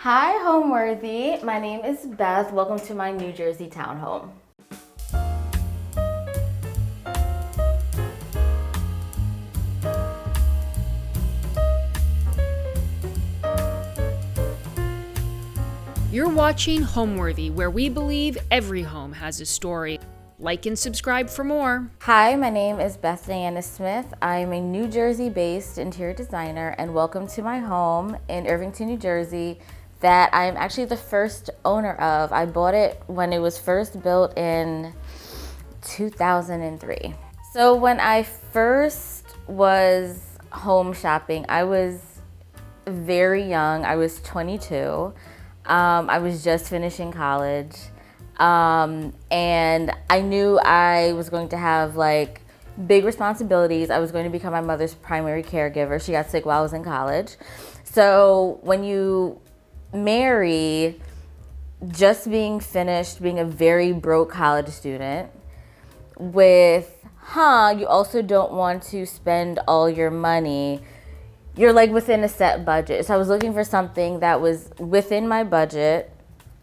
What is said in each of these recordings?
Hi, Homeworthy. My name is Beth. Welcome to my New Jersey townhome. You're watching Homeworthy, where we believe every home has a story. Like and subscribe for more. Hi, my name is Beth Diana Smith. I'm a New Jersey-based interior designer, and welcome to my home in Irvington, New Jersey, that I'm actually the first owner of. I bought it when it was first built in 2003. So when I first was home shopping, I was very young. I was 22. I was just finishing college. And I knew I was going to have like big responsibilities. I was going to become my mother's primary caregiver. She got sick while I was in college. So when you marry, just being finished, being a very broke college student with, you also don't want to spend all your money. You're like within a set budget. So I was looking for something that was within my budget.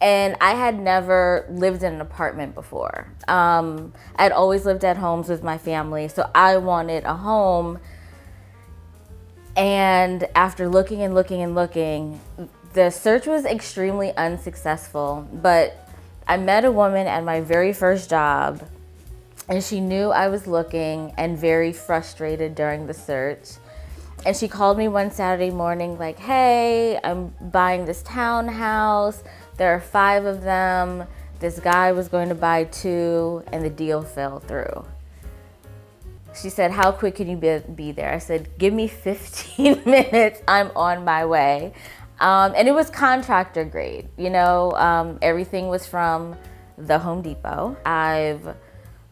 And I had never lived in an apartment before. I'd always lived at homes with my family, so I wanted a home. And after looking and looking and looking, the search was extremely unsuccessful. But I met a woman at my very first job, and she knew I was looking and very frustrated during the search. And she called me one Saturday morning like, hey, I'm buying this townhouse. There are 5 of them. This guy was going to buy 2 and the deal fell through. She said, how quick can you be there? I said, give me 15 minutes. I'm on my way. And it was contractor grade. Everything was from the Home Depot. I've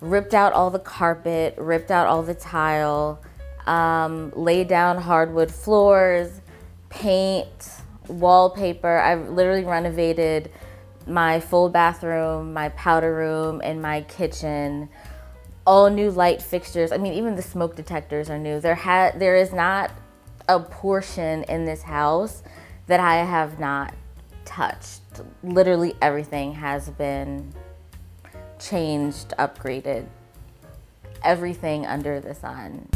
ripped out all the carpet, ripped out all the tile, laid down hardwood floors, paint, wallpaper. I've literally renovated my full bathroom, my powder room, and my kitchen. All new light fixtures. I mean, even the smoke detectors are new. There is not a portion in this house that I have not touched. Literally everything has been changed, upgraded. Everything under the sun.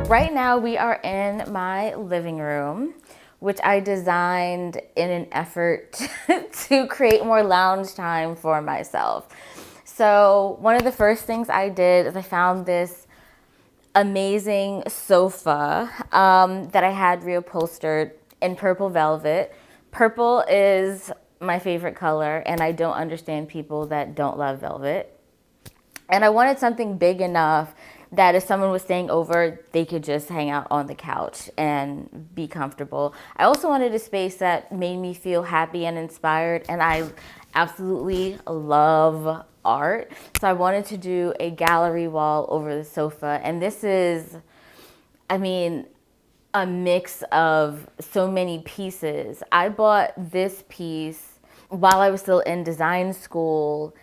Right now we are in my living room, which I designed in an effort to create more lounge time for myself. So one of the first things I did is I found this amazing sofa that I had reupholstered in purple velvet. Purple is my favorite color, and I don't understand people that don't love velvet. And I wanted something big enough that if someone was staying over, they could just hang out on the couch and be comfortable. I also wanted a space that made me feel happy and inspired, and I absolutely love art. So I wanted to do a gallery wall over the sofa, and this is, a mix of so many pieces. I bought this piece while I was still in design school,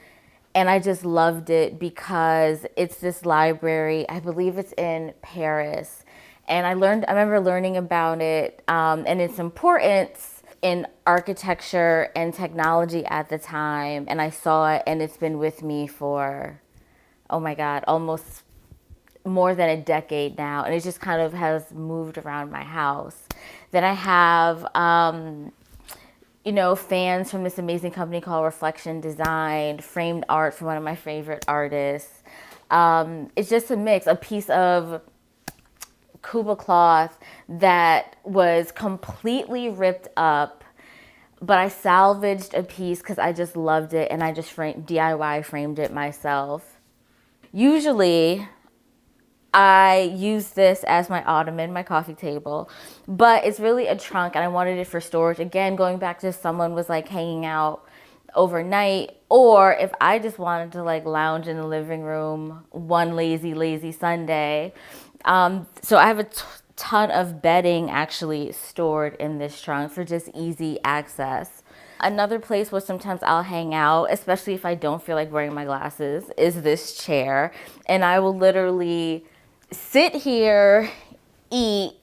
and I just loved it because it's this library. I believe it's in Paris. And I remember learning about it and its importance in architecture and technology at the time. And I saw it, and it's been with me for, oh my God, almost more than a decade now. And it just kind of has moved around my house. Then I have fans from this amazing company called Reflection Design, framed art from one of my favorite artists. It's just a mix, a piece of Kuba cloth that was completely ripped up, but I salvaged a piece because I just loved it, and I just DIY framed it myself. Usually, I use this as my ottoman, my coffee table, but it's really a trunk, and I wanted it for storage. Again, going back to someone was like hanging out overnight, or if I just wanted to like lounge in the living room one lazy Sunday. So I have a ton of bedding actually stored in this trunk for just easy access. Another place where sometimes I'll hang out, especially if I don't feel like wearing my glasses, is this chair. And I will literally sit here, eat,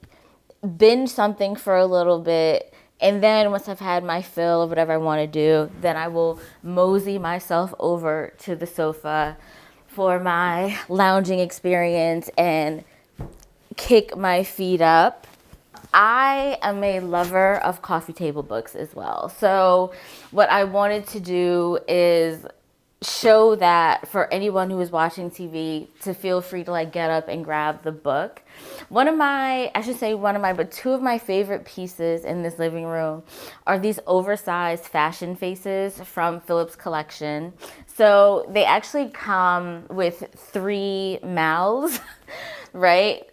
binge something for a little bit. And then once I've had my fill of whatever I want to do, then I will mosey myself over to the sofa for my lounging experience and kick my feet up. I am a lover of coffee table books as well. So what I wanted to do is show that for anyone who is watching TV to feel free to like get up and grab the book. But two of my favorite pieces in this living room are these oversized fashion faces from Philip's collection. So they actually come with 3 mouths, right?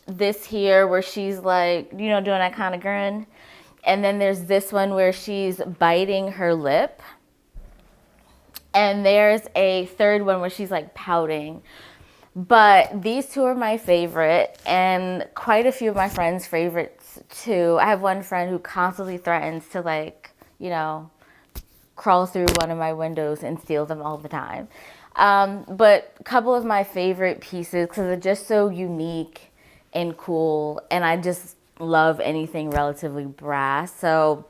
This here where she's like, doing that kind of grin. And then there's this one where she's biting her lip. And there's a third one where she's like pouting. But these two are my favorite, and quite a few of my friends' favorites too. I have one friend who constantly threatens to crawl through one of my windows and steal them all the time. But a couple of my favorite pieces, because they're just so unique and cool, and I just love anything relatively brass. So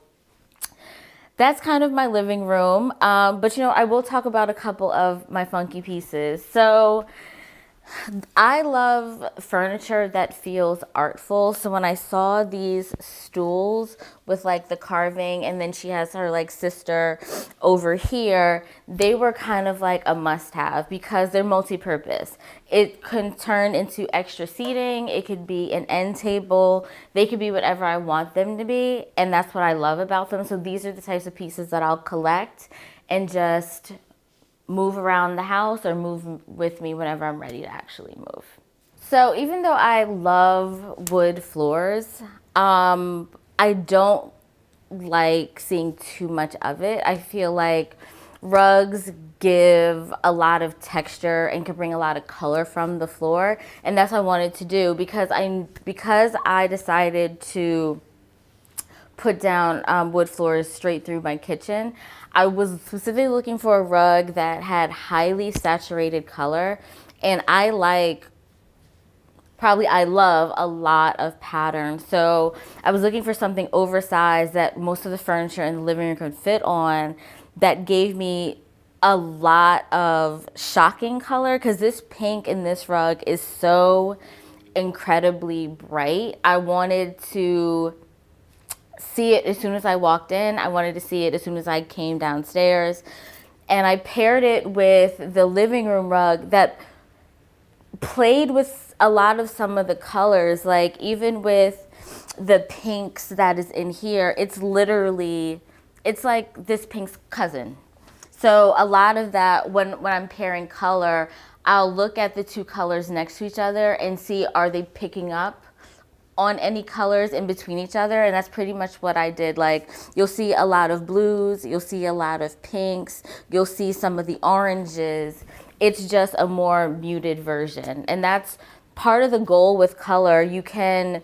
that's kind of my living room. But I will talk about a couple of my funky pieces. So I love furniture that feels artful. So when I saw these stools with like the carving, and then she has her like sister over here, they were kind of like a must-have because they're multi-purpose. It can turn into extra seating. It could be an end table. They could be whatever I want them to be. And that's what I love about them. So these are the types of pieces that I'll collect and just move around the house or move with me whenever I'm ready to actually move. So even though I love wood floors, I don't like seeing too much of it. I feel like rugs give a lot of texture and can bring a lot of color from the floor, and that's what I wanted to do because I decided to put down wood floors straight through my kitchen. I was specifically looking for a rug that had highly saturated color, and I love a lot of pattern. So I was looking for something oversized that most of the furniture in the living room could fit on, that gave me a lot of shocking color, because this pink in this rug is so incredibly bright. I wanted to see it as soon as I walked in. I wanted to see it as soon as I came downstairs. And I paired it with the living room rug that played with a lot of some of the colors. Like even with the pinks that is in here, it's like this pink's cousin. So a lot of that, when I'm pairing color, I'll look at the two colors next to each other and see, are they picking up on any colors in between each other? And that's pretty much what I did. Like you'll see a lot of blues, you'll see a lot of pinks, you'll see some of the oranges. It's just a more muted version. And that's part of the goal with color. You can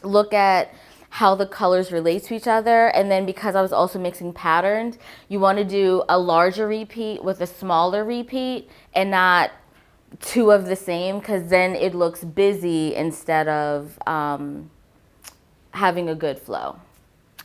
look at how the colors relate to each other. And then because I was also mixing patterns, you want to do a larger repeat with a smaller repeat and not two of the same, because then it looks busy instead of having a good flow.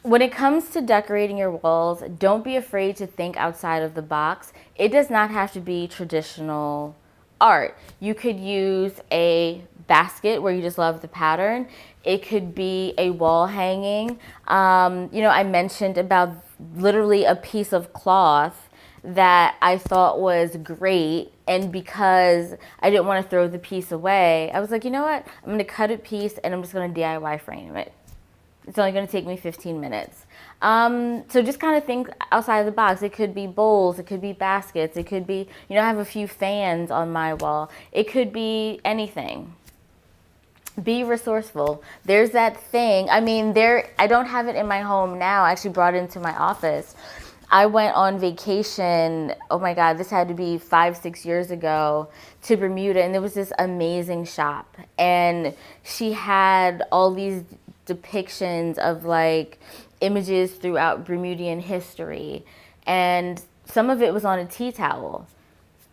When it comes to decorating your walls, don't be afraid to think outside of the box. It does not have to be traditional art. You could use a basket where you just love the pattern. It could be a wall hanging. I mentioned about literally a piece of cloth that I thought was great, and because I didn't want to throw the piece away, I was like, you know what? I'm going to cut a piece and I'm just going to DIY frame it. It's only going to take me 15 minutes. So just kind of think outside of the box. It could be bowls, it could be baskets, it could be, I have a few fans on my wall. It could be anything. Be resourceful. There's that thing. I don't have it in my home now. I actually brought it into my office. I went on vacation, oh my God, this had to be 5-6 years ago, to Bermuda, and there was this amazing shop. And she had all these depictions of like images throughout Bermudian history. And some of it was on a tea towel.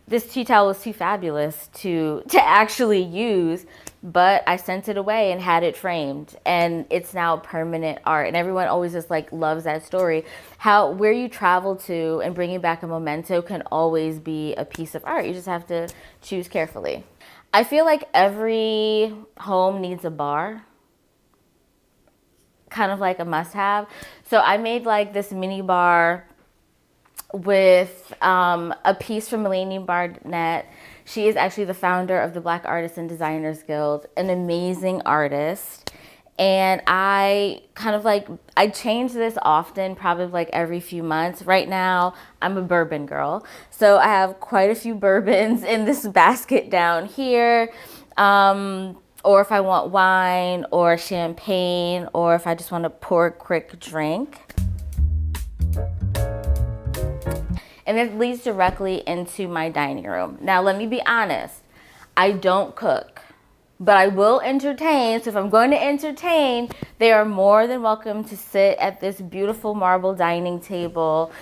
This tea towel was too fabulous to actually use. but I sent it away and had it framed, and it's now permanent art. And everyone always just like loves that story. How where you travel to and bringing back a memento can always be a piece of art. You just have to choose carefully. I feel like every home needs a bar, kind of like a must-have. So I made like this mini bar with a piece from Melanie Barnett. She is actually the founder of the Black Artists and Designers Guild, an amazing artist. And I change this often, probably like every few months. Right now, I'm a bourbon girl. So I have quite a few bourbons in this basket down here. Or if I want wine or champagne, or if I just want to pour a quick drink. And it leads directly into my dining room. Now, let me be honest. I don't cook, but I will entertain. So if I'm going to entertain, they are more than welcome to sit at this beautiful marble dining table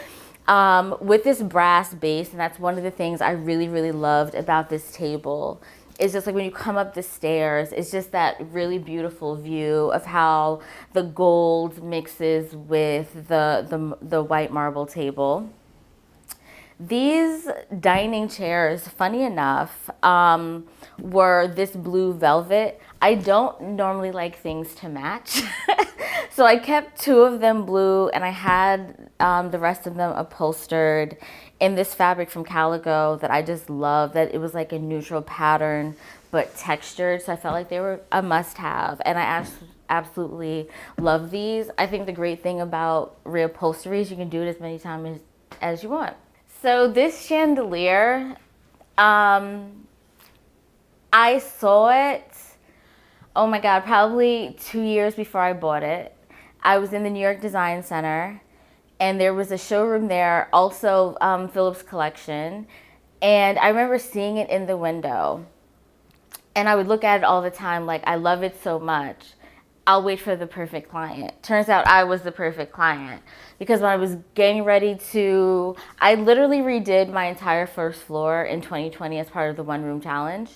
with this brass base. And that's one of the things I really, really loved about this table. It's just like when you come up the stairs, it's just that really beautiful view of how the gold mixes with the white marble table. These dining chairs, funny enough, were this blue velvet. I don't normally like things to match. So I kept two of them blue, and I had the rest of them upholstered in this fabric from Calico that I just love, that it was like a neutral pattern but textured. So I felt like they were a must-have, and I absolutely love these. I think the great thing about reupholstery is you can do it as many times as you want. So this chandelier, I saw it, oh my God, probably 2 years before I bought it. I was in the New York Design Center, and there was a showroom there, also Philip's collection. And I remember seeing it in the window, and I would look at it all the time, like, I love it so much. I'll wait for the perfect client. Turns out I was the perfect client, because when I was getting ready to, I literally redid my entire first floor in 2020 as part of the One Room Challenge.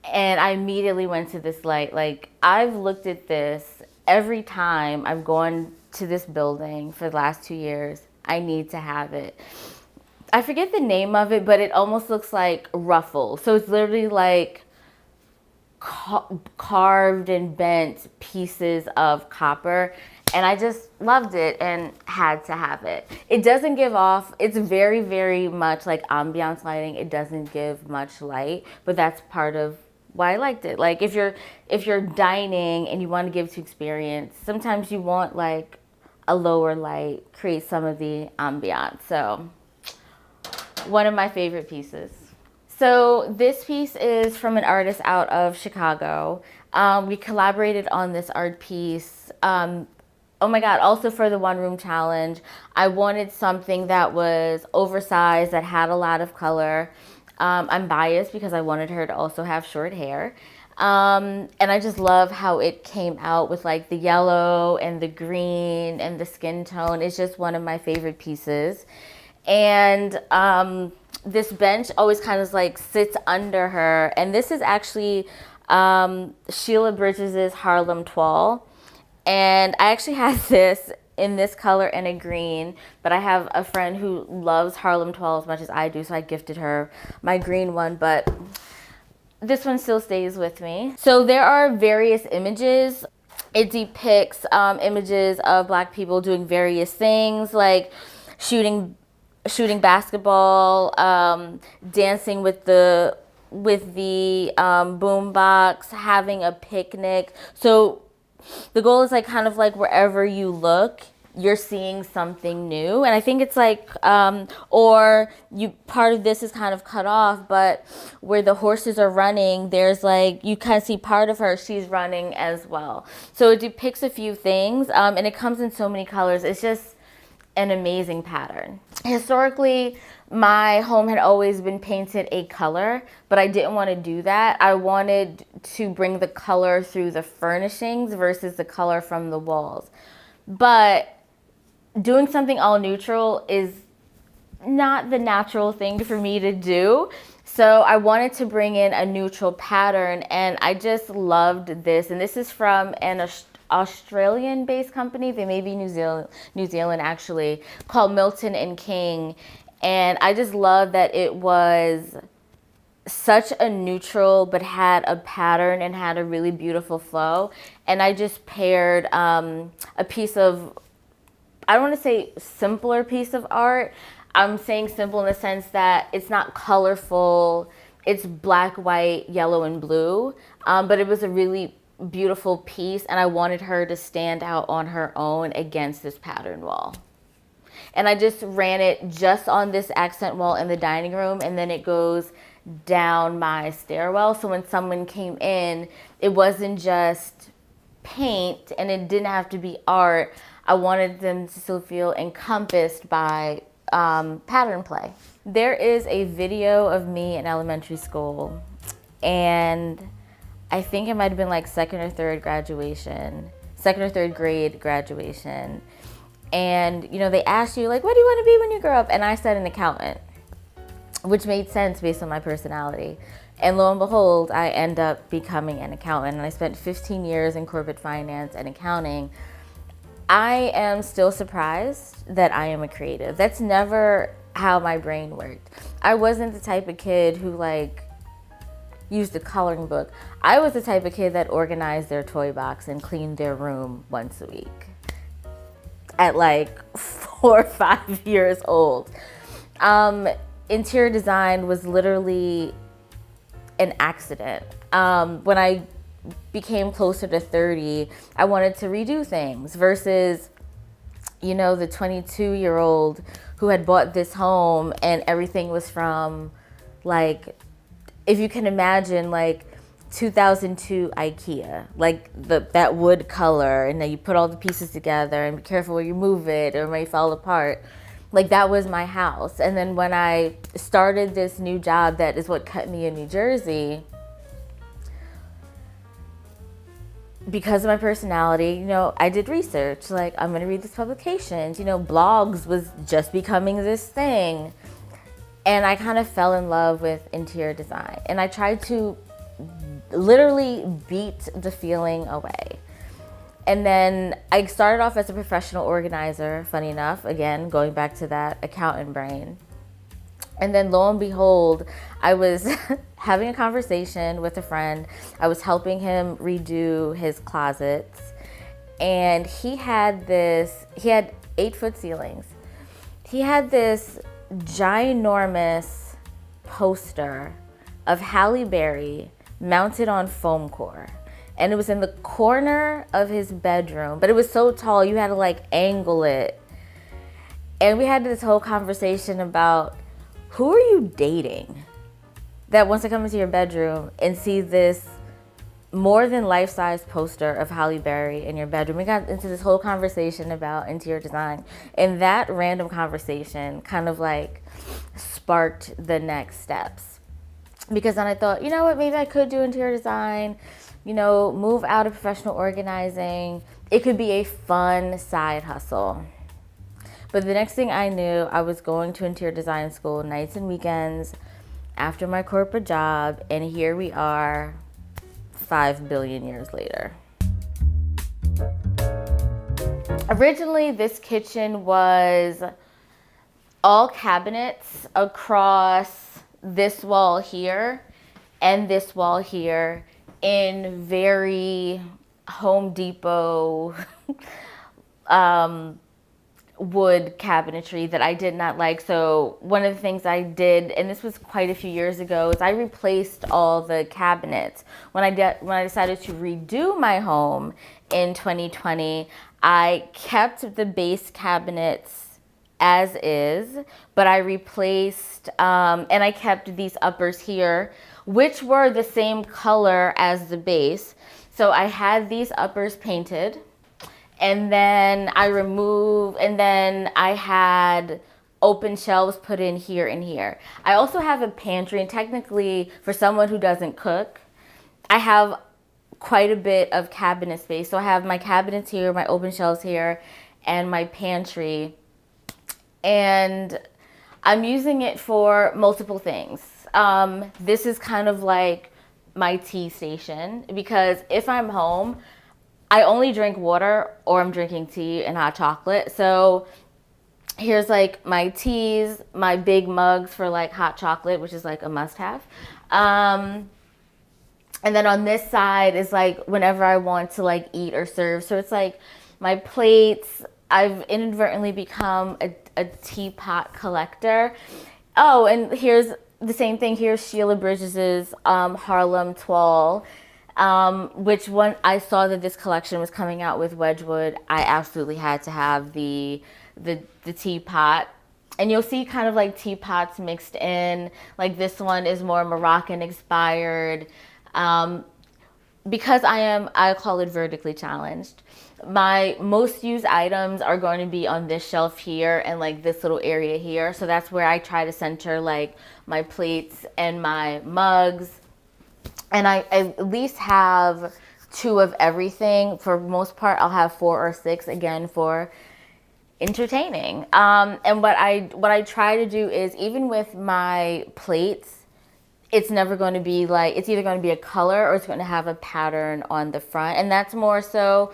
And I immediately went to this light. Like, I've looked at this every time I've gone to this building for the last 2 years. I need to have it. I forget the name of it, but it almost looks like ruffles. So it's literally like carved and bent pieces of copper, and I just loved it and had to have it. It doesn't give off, it's very, very much like ambiance lighting. It doesn't give much light, but that's part of why I liked it. Like, if you're dining and you want to give to experience, sometimes you want like a lower light, create some of the ambiance. So one of my favorite pieces. So this piece is from an artist out of Chicago. We collaborated on this art piece. Oh my God, also for the One Room Challenge. I wanted something that was oversized, that had a lot of color. I'm biased because I wanted her to also have short hair. And I just love how it came out with like the yellow and the green and the skin tone. It's just one of my favorite pieces. And this bench always kind of like sits under her. And this is actually Sheila Bridges' Harlem Toile. And I actually had this in this color and a green, but I have a friend who loves Harlem Toile as much as I do, so I gifted her my green one, but this one still stays with me. So there are various images. It depicts images of Black people doing various things, like shooting basketball, dancing with the boombox, having a picnic. So the goal is like kind of like wherever you look, you're seeing something new. And I think it's like, or part of this is kind of cut off, but where the horses are running, there's like, you kind of see part of her, she's running as well. So it depicts a few things, and it comes in so many colors. It's just an amazing pattern. Historically, my home had always been painted a color, but I didn't want to do that. I wanted to bring the color through the furnishings versus the color from the walls. But doing something all neutral is not the natural thing for me to do. So I wanted to bring in a neutral pattern, and I just loved this. And this is from an Australian-based company. They may be New Zealand actually, called Milton and King. And I just love that it was such a neutral, but had a pattern and had a really beautiful flow. And I just paired a piece of, I don't want to say simpler piece of art. I'm saying simple in the sense that it's not colorful. It's black, white, yellow, and blue. But it was a really beautiful piece, and I wanted her to stand out on her own against this pattern wall. And I just ran it just on this accent wall in the dining room, and then it goes down my stairwell. So when someone came in, it wasn't just paint and it didn't have to be art. I wanted them to still feel encompassed by pattern play. There is a video of me in elementary school, and I think it might have been like second or third grade graduation. And, you know, they asked you, like, what do you want to be when you grow up? And I said an accountant, which made sense based on my personality. And lo and behold, I end up becoming an accountant. And I spent 15 years in corporate finance and accounting. I am still surprised that I am a creative. That's never how my brain worked. I wasn't the type of kid who, like, used a coloring book. I was the type of kid that organized their toy box and cleaned their room once a week at like 4 or 5 years old. Interior design was literally an accident. When I became closer to 30, I wanted to redo things versus, you know, the 22-year-old who had bought this home and everything was from, like, if you can imagine, like 2002 IKEA, like that wood color, and then you put all the pieces together and be careful where you move it or it may fall apart. Like, that was my house. And then when I started this new job that is what cut me in New Jersey, because of my personality, you know, I did research. Like, I'm going to read these publications. You know, blogs was just becoming this thing. And I kind of fell in love with interior design. And I tried to literally beat the feeling away. And then I started off as a professional organizer, funny enough, again, going back to that accountant brain. And then lo and behold, I was having a conversation with a friend. I was helping him redo his closets. And he had 8-foot ceilings. He had this ginormous poster of Halle Berry mounted on foam core. And it was in the corner of his bedroom, but it was so tall you had to like angle it. And we had this whole conversation about, who are you dating that wants to come into your bedroom and see this more than life-size poster of Halle Berry in your bedroom? We got into this whole conversation about interior design, and that random conversation kind of like sparked the next steps. Because then I thought, you know what, maybe I could do interior design, you know, move out of professional organizing. It could be a fun side hustle. But the next thing I knew, I was going to interior design school nights and weekends after my corporate job, and here we are 5 billion years later. Originally, this kitchen was all cabinets across this wall here and this wall here in very Home Depot wood cabinetry that I did not like. So one of the things I did, and this was quite a few years ago, is I replaced all the cabinets. When I decided to redo my home in 2020, I kept the base cabinets as is, but I replaced, and I kept these uppers here, which were the same color as the base. So I had these uppers painted, and then I had open shelves put in here and here. I also have a pantry, and technically for someone who doesn't cook, I have quite a bit of cabinet space. So I have my cabinets here, my open shelves here, and my pantry. And I'm using it for multiple things. This is kind of like my tea station, because if I'm home, I only drink water or I'm drinking tea and hot chocolate. So here's like my teas, my big mugs for like hot chocolate, which is like a must have. And then on this side is like whenever I want to like eat or serve. So it's like my plates. I've inadvertently become a teapot collector. Oh, and here's the same thing. Here's Sheila Bridges's Harlem Toile, which when I saw that this collection was coming out with Wedgwood, I absolutely had to have the teapot. And you'll see kind of like teapots mixed in. Like this one is more Moroccan inspired. Because I call it vertically challenged. My most used items are going to be on this shelf here and like this little area here. So that's where I try to center like my plates and my mugs. And I at least have 2 of everything. For most part, I'll have 4 or 6 again for entertaining. And what I try to do is, even with my plates, it's never going to be like, it's either going to be a color or it's going to have a pattern on the front. And that's more so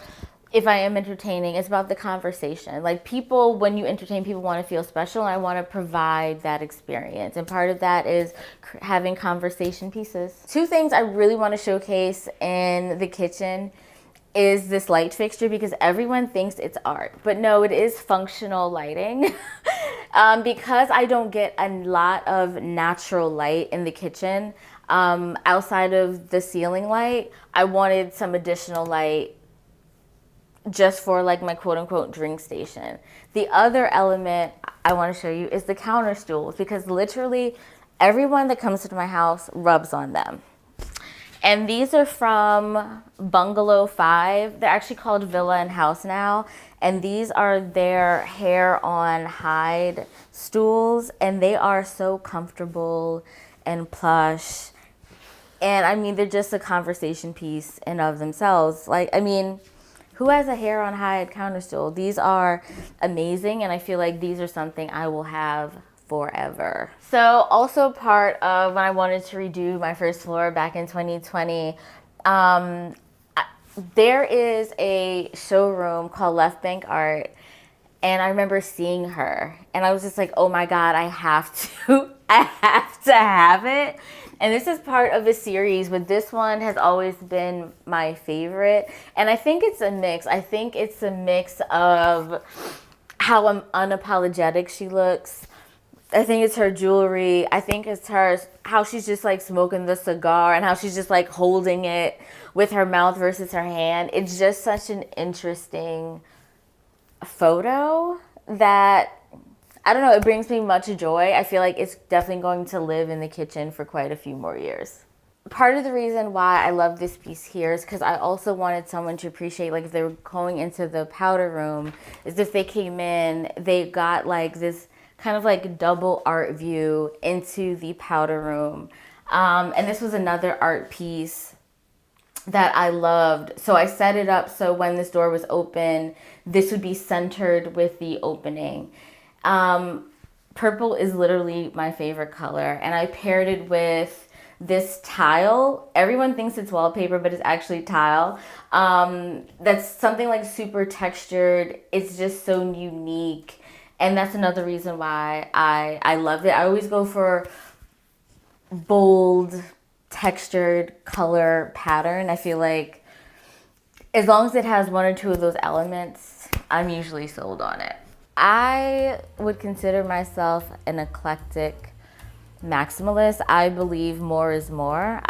if I am entertaining, it's about the conversation. Like people, when you entertain, people want to feel special, and I want to provide that experience. And part of that is having conversation pieces. 2 things I really want to showcase in the kitchen is this light fixture, because everyone thinks it's art, but no, it is functional lighting. Because I don't get a lot of natural light in the kitchen, outside of the ceiling light, I wanted some additional light just for like my quote unquote drink station. The other element I want to show you is the counter stools, because literally everyone that comes to my house rubs on them. And these are from Bungalow 5. They're actually called Villa and House now. And these are their hair on hide stools. And they are so comfortable and plush. And I mean, they're just a conversation piece in of themselves. Like, I mean, who has a hair on hide counter stool? These are amazing. And I feel like these are something I will have forever. So also part of when I wanted to redo my first floor back in 2020, there is a showroom called Left Bank Art, and I remember seeing her and I was just like, oh my God, I have to have it. And this is part of a series, but this one has always been my favorite. And I think it's a mix. I think it's a mix of how unapologetic she looks. I think it's her jewelry. I think it's how she's just like smoking the cigar and how she's just like holding it with her mouth versus her hand. It's just such an interesting photo that, I don't know, it brings me much joy. I feel like it's definitely going to live in the kitchen for quite a few more years. Part of the reason why I love this piece here is because I also wanted someone to appreciate, like if they were going into the powder room, is if they came in, they got like this kind of like double art view into the powder room. And this was another art piece that I loved. So I set it up so when this door was open, this would be centered with the opening. Purple is literally my favorite color, and I paired it with this tile. Everyone thinks it's wallpaper, but it's actually tile. That's something like super textured. It's just so unique. And that's another reason why I loved it. I always go for bold, textured color pattern. I feel like as long as it has 1 or 2 of those elements, I'm usually sold on it. I would consider myself an eclectic maximalist. I believe more is more.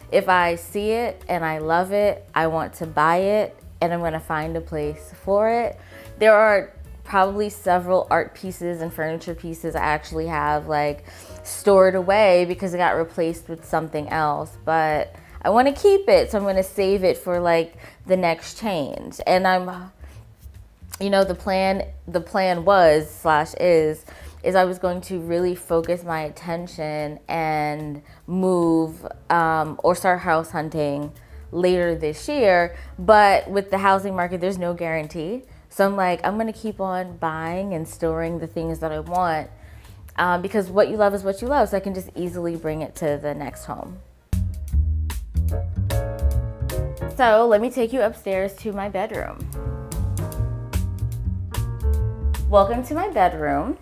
If I see it and I love it, I want to buy it, and I'm going to find a place for it. There are probably several art pieces and furniture pieces I actually have like stored away because it got replaced with something else, but I want to keep it, so I'm going to save it for like the next change. And the plan was/is I was going to really focus my attention and move or start house hunting later this year. But with the housing market, there's no guarantee. So I'm like, I'm going to keep on buying and storing the things that I want because what you love is what you love, so I can just easily bring it to the next home. So let me take you upstairs to my bedroom. Welcome to my bedroom.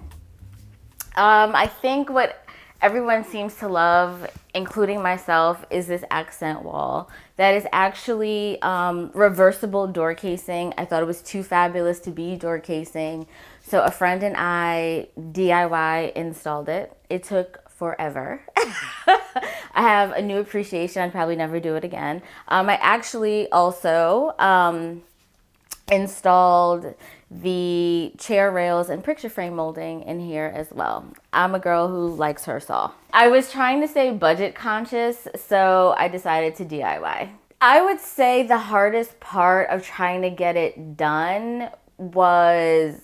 I think what everyone seems to love, including myself, is this accent wall that is actually reversible door casing. I thought it was too fabulous to be door casing, so a friend and I DIY installed it. It took forever. I have a new appreciation. I'd probably never do it again. I actually also installed the chair rails and picture frame molding in here as well. I'm a girl who likes her saw. I was trying to stay budget conscious, so I decided to DIY. I would say the hardest part of trying to get it done was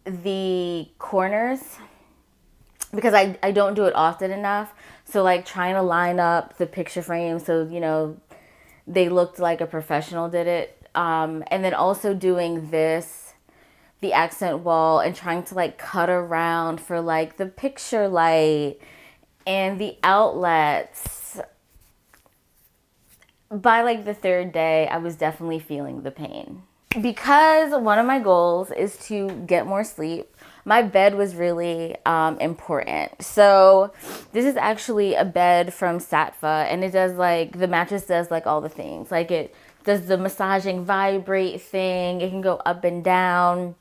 the corners, because I don't do it often enough. So like trying to line up the picture frame so, you know, they looked like a professional did it. And then also doing the accent wall, and trying to like cut around for like the picture light and the outlets. By like the third day, I was definitely feeling the pain. Because one of my goals is to get more sleep, my bed was really important. So this is actually a bed from Sattva, and it does like, the mattress does like all the things. Like it does the massaging vibrate thing. It can go up and down.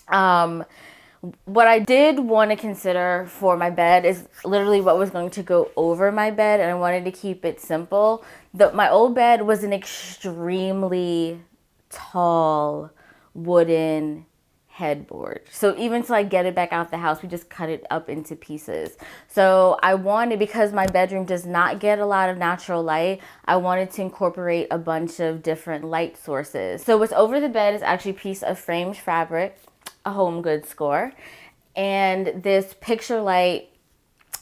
What I did want to consider for my bed is literally what was going to go over my bed, and I wanted to keep it simple. My old bed was an extremely tall wooden headboard. So even to like get it back out the house, we just cut it up into pieces. So I wanted, because my bedroom does not get a lot of natural light, I wanted to incorporate a bunch of different light sources. So what's over the bed is actually a piece of framed fabric, a home goods score, and this picture light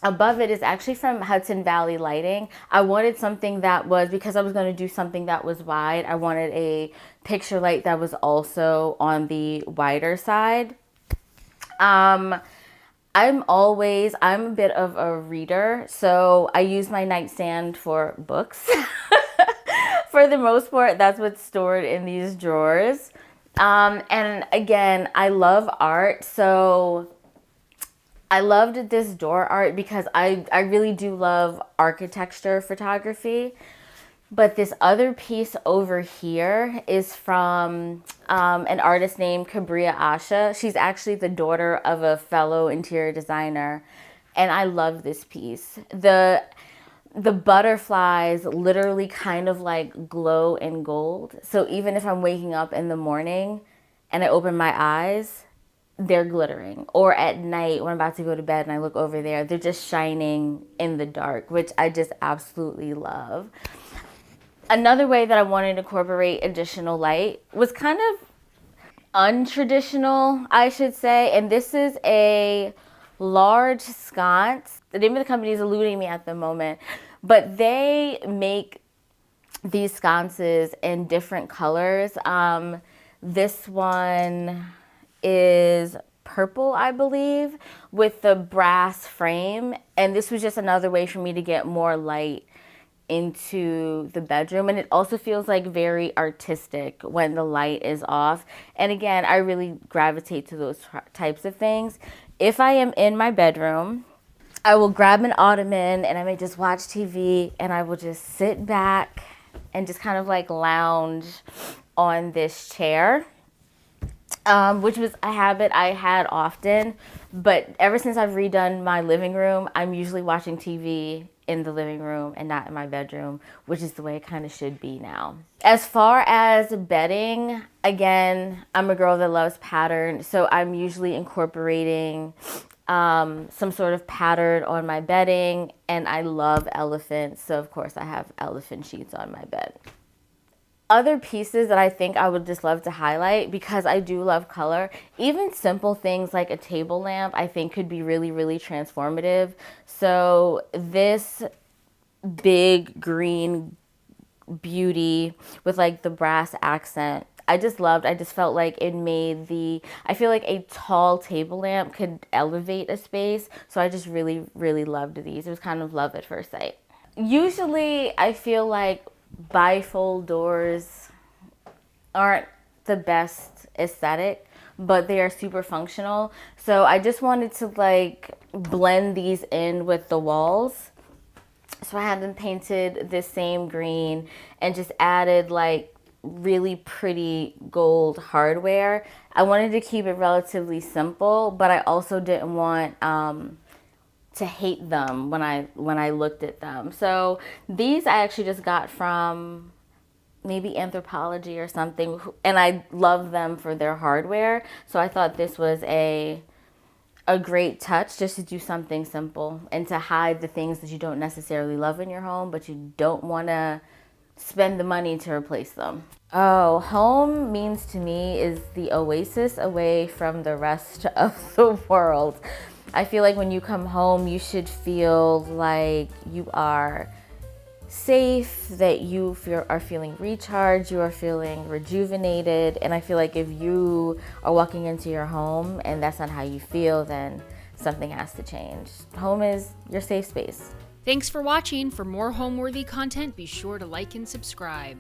above it is actually from Hudson Valley Lighting. I wanted something that was, because I was going to do something that was wide, I wanted a picture light that was also on the wider side. I'm a bit of a reader, so I use my nightstand for books. For the most part, that's what's stored in these drawers. And again, I love art, so I loved this door art because I really do love architecture photography. But this other piece over here is from an artist named Kabria Asha. She's actually the daughter of a fellow interior designer, and I love this piece. The butterflies literally kind of like glow in gold. So even if I'm waking up in the morning and I open my eyes, they're glittering. Or at night when I'm about to go to bed and I look over there, they're just shining in the dark, which I just absolutely love. Another way that I wanted to incorporate additional light was kind of untraditional, I should say. And this is a large sconce. The name of the company is eluding me at the moment, but they make these sconces in different colors. This one is purple, I believe, with the brass frame. And this was just another way for me to get more light into the bedroom. And it also feels like very artistic when the light is off. And again, I really gravitate to those types of things. If I am in my bedroom, I will grab an ottoman and I may just watch TV, and I will just sit back and just kind of like lounge on this chair. Which was a habit I had often, but ever since I've redone my living room, I'm usually watching TV in the living room and not in my bedroom, which is the way it kind of should be now. As far as bedding, again, I'm a girl that loves pattern, so I'm usually incorporating some sort of pattern on my bedding, and I love elephants, so of course I have elephant sheets on my bed. Other pieces that I think I would just love to highlight, because I do love color, even simple things like a table lamp I think could be really, really transformative. So this big green beauty with like the brass accent, I just felt like it made I feel like a tall table lamp could elevate a space. So I just really, really loved these. It was kind of love at first sight. Usually I feel like bifold doors aren't the best aesthetic, but they are super functional. So I just wanted to like blend these in with the walls. So I had them painted this same green and just added like really pretty gold hardware. I wanted to keep it relatively simple, but I also didn't want to hate them when I looked at them. So these I actually just got from maybe Anthropology or something, and I love them for their hardware. So I thought this was a great touch just to do something simple and to hide the things that you don't necessarily love in your home, but you don't want to spend the money to replace them. Oh, home means to me is the oasis away from the rest of the world. I feel like when you come home, you should feel like you are safe, that you are feeling recharged, you are feeling rejuvenated. And I feel like if you are walking into your home and that's not how you feel, then something has to change. Home is your safe space. Thanks for watching. For more Homeworthy content, be sure to like and subscribe.